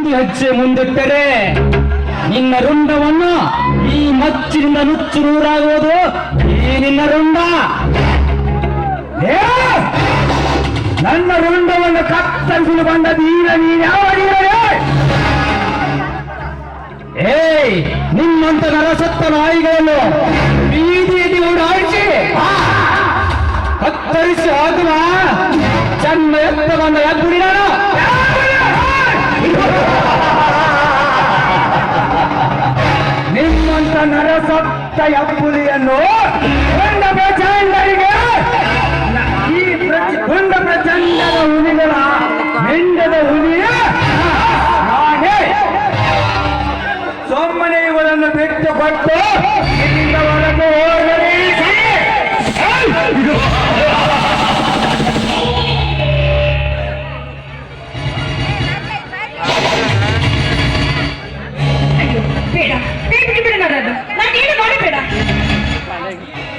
ಒಂದು ಹೆಜ್ಜೆ ಮುಂದಿಟ್ಟರೆ ನಿನ್ನ ರುಂಡವನ್ನು ಈ ಮಚ್ಚಿನಿಂದ ನುಚ್ಚು ನೂರಾಗುವುದು ಈ ನಿನ್ನ ರುಂಡ. ನನ್ನ ರುಂಡವನ್ನು ಕತ್ತರಿಸಲು ಬಂದ ಧೀರ ನೀನ್ಯಾವ ಧೀರವೇ? ನಿನ್ನಂತ ನರಸತ್ತ ನಾಯಿಗಳನ್ನು ಬೀದಿಯಲ್ಲಿ ಓಡಾಡಿಸಿ ಕತ್ತರಿಸಿ ಹಾಕುವ ಚೆನ್ನ ಎತ್ತ ಬಂದ ಎದ್ದುಡಿ ನಾನು. ನಿಮ್ಮಂತ ನರಸತ್ತ ಎಪ್ಪುಲಿಯನ್ನು ಕೊಂಡ ಪ್ರಚಂಡರಿಗೆ ಈ ಕೊಂಡ ಪ್ರಚಂಡದ ಹುಲಿಗಳ ಮೆಂಡದ ಹುಲಿಯ ನಾನೇ ಸುಮ್ಮನೆ ಇವುಗಳನ್ನು ಬಿಟ್ಟು ಕೊಟ್ಟು ಇಲ್ಲಿಂದ ಹೊರಗೆ ಹೋಗಲೇಸಿ.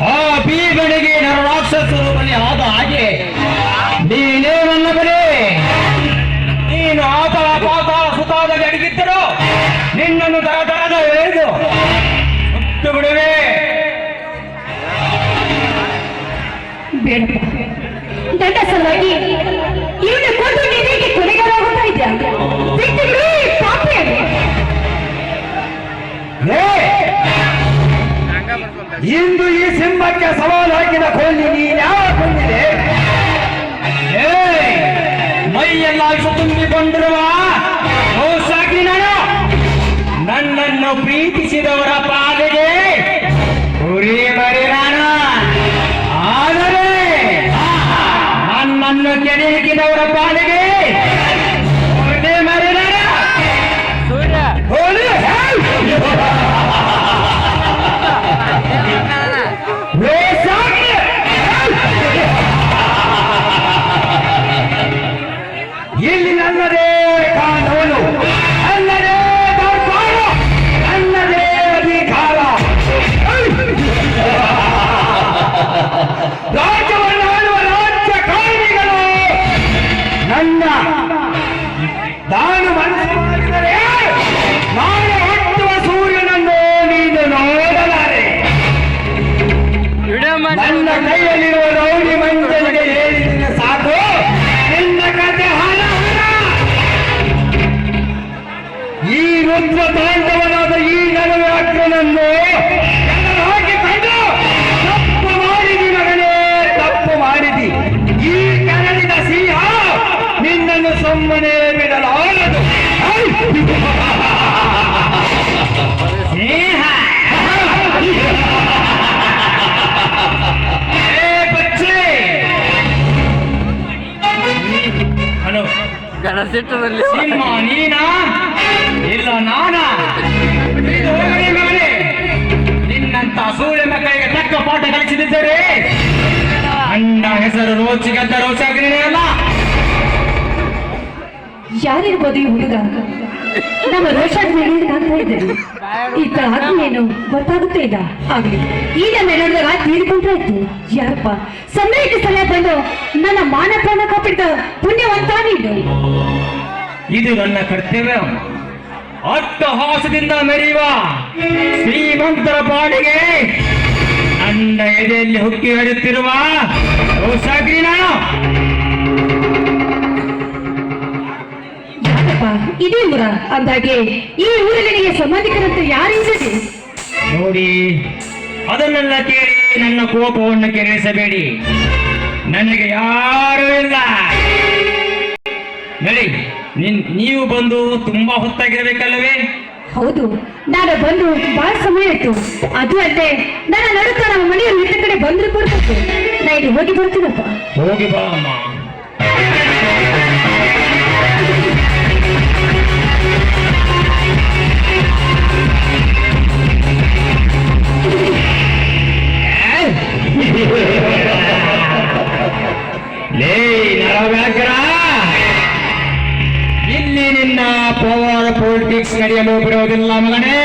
ಆ ಬೀಗಣಿಗೆ ನರ ರಾಕ್ಷಸರು ಬಲಿ ಆದ ಹಾಗೆ ನೀನೇ ನನ್ನ ಬಲಿ. ನೀನು ಆತಳ ಪಾತಾಳ ಸುತಾದಲ್ಲಿ ಅಡಗಿದ್ದರು ನಿನ್ನನ್ನು ದರ ದರದ ಎಳೆದು ಮುಟ್ಟು ಬಿಡುವೆ. ಬೇಡಪ್ಪ, ದೊಡ್ಡ ಸಲುವಾಗಿ ಇವನು ಕೊಂದು ನೀರಿಗೆ ಕೊನೆಗಾಲಾಗುತ್ತಾ ಇದ್ಯಾ? ಬಿಟ್ಟು ಬಿಡು ಈ ಪಾಪಿಯನ್ನು. ಇಂದು ಈ ಸಿಂಹಕ್ಕೆ ಸವಾಲು ಹಾಕಿದ ಕೊಲ್ಲಿ ನೀನ್ಯಾವ ಕೊಂದಿದೆ? ಮೈಯೆಲ್ಲ ತುಂಬಿಕೊಂಡಿರುವ ಸಾಕಿ ನಾನು ನನ್ನನ್ನು ಪ್ರೀತಿಸಿದವರ ಪಾಲಿಗೆ ಉರಿ ಮರಿ ನಾನು. ಆದರೆ ನನ್ನನ್ನು ಕೆಣಕಿದವರ ಪಾಲಿಗೆ ಉರಿ ಮರಿ ನಾನು. ಇಲ್ಲಿ ನನ್ನದೇ ಕಾನೂನು, ನನ್ನದೇ ದರ್ಬಾರು, ನನ್ನದೇ ಅಧಿಕಾರ. ರಾಜ್ಯವನ್ನು ಆಳುವ ರಾಜ್ಯಕಾರಣಿಗಳು ನನ್ನ ನಾನು ಮನಸ್ಸು ಮಾಡಿದರೆ ನಾಳೆ ಹುಟ್ಟುವ ಸೂರ್ಯನನ್ನು ನೀನು ನೋಡಲಾರೆ. ನನ್ನ ಕೈಯಲ್ಲಿರುವ ರೌಡಿ ಮಂಜನಿಗೆ ಹೇಳಿದ ಸಾಕು, ನಿನ್ನ ಕತೆ ಹಾಳ. ಈ ರುದ್ರ ತಾಂಡವನಾದ ಈ ನರವ್ಯಾಘ್ರನನ್ನು ಹಾಕಿಕೊಂಡು ತಪ್ಪು ಮಾಡಿದಿ ಮಗನೇ, ತಪ್ಪು ಮಾಡಿದಿ. ಈ ಕರಡಿದ ಸಿಂಹ ನಿನ್ನನ್ನು ಸುಮ್ಮನೆ ಬಿಡಲಾರದು. ಸಿಂಹ ಗಣಸಿಟ್ಟದಲ್ಲಿ ಸಿಂಹ ನೀನಾ ಇಲ್ಲ ನಾನಾ? ನಿನ್ನಂತ ಸೂರ್ಯ ಮಕ್ಕಳಿಗೆ ತಕ್ಕ ಪಾಠ ಕಲಿಸಿದ್ದರೆ ಅಣ್ಣ ಹೆಸರು ರೋಚಿಗದ್ದ ರೋಚಾಗ್ರೇ ಅಲ್ಲ. ಯಾರಿರ್ಬೋದು ಈ ಹುಡುಗ? ನಮ್ಮ ರೋಷಾಗ್ನಿ ಕಾಣ್ತಾ ಇದ್ದರು. ಈತ ಆತ್ಮೇನು ಗೊತ್ತಾಗುತ್ತೇ ಇಲ್ಲ. ಆಗ್ಲಿ ಈಗ ನೆಲದಾಗ ತೀರ್ಕೊಂಡ್ರೆ ಆಯ್ತು. ಯಾರಪ್ಪ ಸಮಯಕ್ಕೆ ಸಲಹೆ ಬಂದು ನನ್ನ ಮಾನ ಪ್ರಾಣ ಕಾಪಿಟ್ಟ ಪುಣ್ಯವಂತ ನೀನು. ಇದು ನನ್ನ ಕರ್ತವ್ಯ. ಅಟ್ಟಹಾಸದಿಂದ ಮೆರೆಯುವ ಶ್ರೀಮಂತರ ಪಾಡಿಗೆ ನನ್ನ ಎದೆಯಲ್ಲಿ ಹುಕ್ಕಿ ಹರಿಯುತ್ತಿರುವ ರೋಷಾಗ್ನಿ ನಾನು. ಇದೇ ಊರ ಅಂದಾಗೆ ಈ ಊರಲ್ಲಿ ನಿನಗೆ ಸಂಬಂಧಿಕರಂತೆ ಯಾರಿದ್ದಾರೆ ನೋಡಿ? ಅದನ್ನೆಲ್ಲ ಕೇಳಿ ನನ್ನ ಕೋಪವನ್ನು ಕೆರಳಿಸಬೇಡಿ. ನನಗೆ ಯಾರೂ ಇಲ್ಲ. ನಡಿ, ನೀವು ಬಂದು ತುಂಬಾ ಹೊತ್ತಾಗಿರಬೇಕಲ್ಲವೇ? ಹೌದು, ನಾನು ಬಂದು ಬಹಳ ಸಮಯ ಆಯ್ತು. ಅದು ಅಲ್ಲದೆ ನನ್ನ ನಡುತ್ತ ನಮ್ಮ ಮನೆಯವರು ಇತ್ತ ಕಡೆ ಬಂದ್ರು ಕೊಡ್ಬೇಕು. ನಾ ಇಲ್ಲಿ ಹೋಗಿ ಬರ್ತೀನಪ್ಪ. ಹೋಗಿ ಬಾ ಅಮ್ಮ. ಲೇ ನರವ್ಯಾಘ್ರ, ಇಲ್ಲಿ ನಿನ್ನ ಪವರ್ ಪೊಲಿಟಿಕ್ಸ್ ನಡೆಯಲು ಬಿಡುವುದಿಲ್ಲ ಮಗನೇ.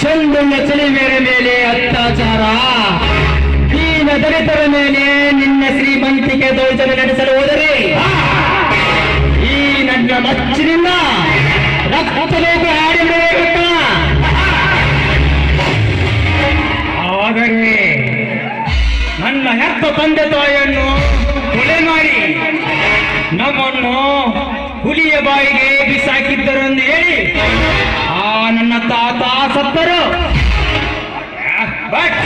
ಚಂದುಳ್ಳ ಚೆಲುವೆಯರ ಮೇಲೆ ಅತ್ಯಾಚಾರ, ದೀನ ದಲಿತರ ಮೇಲೆ ನಿನ್ನ ಶ್ರೀಮಂತಿಕೆ ದೌರ್ಜನ್ಯ ನಡೆಸಲು ಹೋದರೆ ಈ ನನ್ನ ಮಚ್ಚಿನಿಂದ ಸತ್ತಬೇಕು ಹಾಡಿ ಬಿಡಬೇಕಂತ. ಆದರೆ ನನ್ನ ಹೆತ್ತ ತಂದೆ ತಾಯಿಯನ್ನು ಕೊಲೆ ಮಾಡಿ ನಮ್ಮನ್ನು ಹುಲಿಯ ಬಾಯಿಗೆ ಬಿಸಾಕಿದ್ದರು ಎಂದು ಹೇಳಿ ಆ ನನ್ನ ತಾತ ಸತ್ತರು. ಬಟ್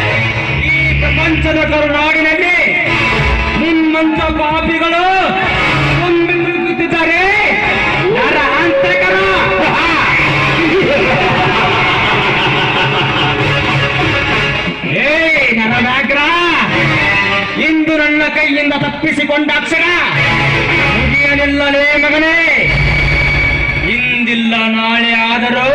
ಈ ಪ್ರಪಂಚದ ಕರುನಾಡಿನಲ್ಲಿ ನಿಮ್ಮಂತ ಪಾಪಿಗಳು ತುಂಬಿದ್ದಾರೆ. ನರ ಹಂತಕರು. ಏ ನರವ್ಯಾಘ್ರ, ಇಂದು ನನ್ನ ಕೈಯಿಂದ ತಪ್ಪಿಸಿಕೊಂಡ ಅಕ್ಷರ ಮುಗಿಯಲಿಲ್ಲಲೇ ಮಗನೇ. ಇಂದಿಲ್ಲ ನಾಳೆ ಆದರೂ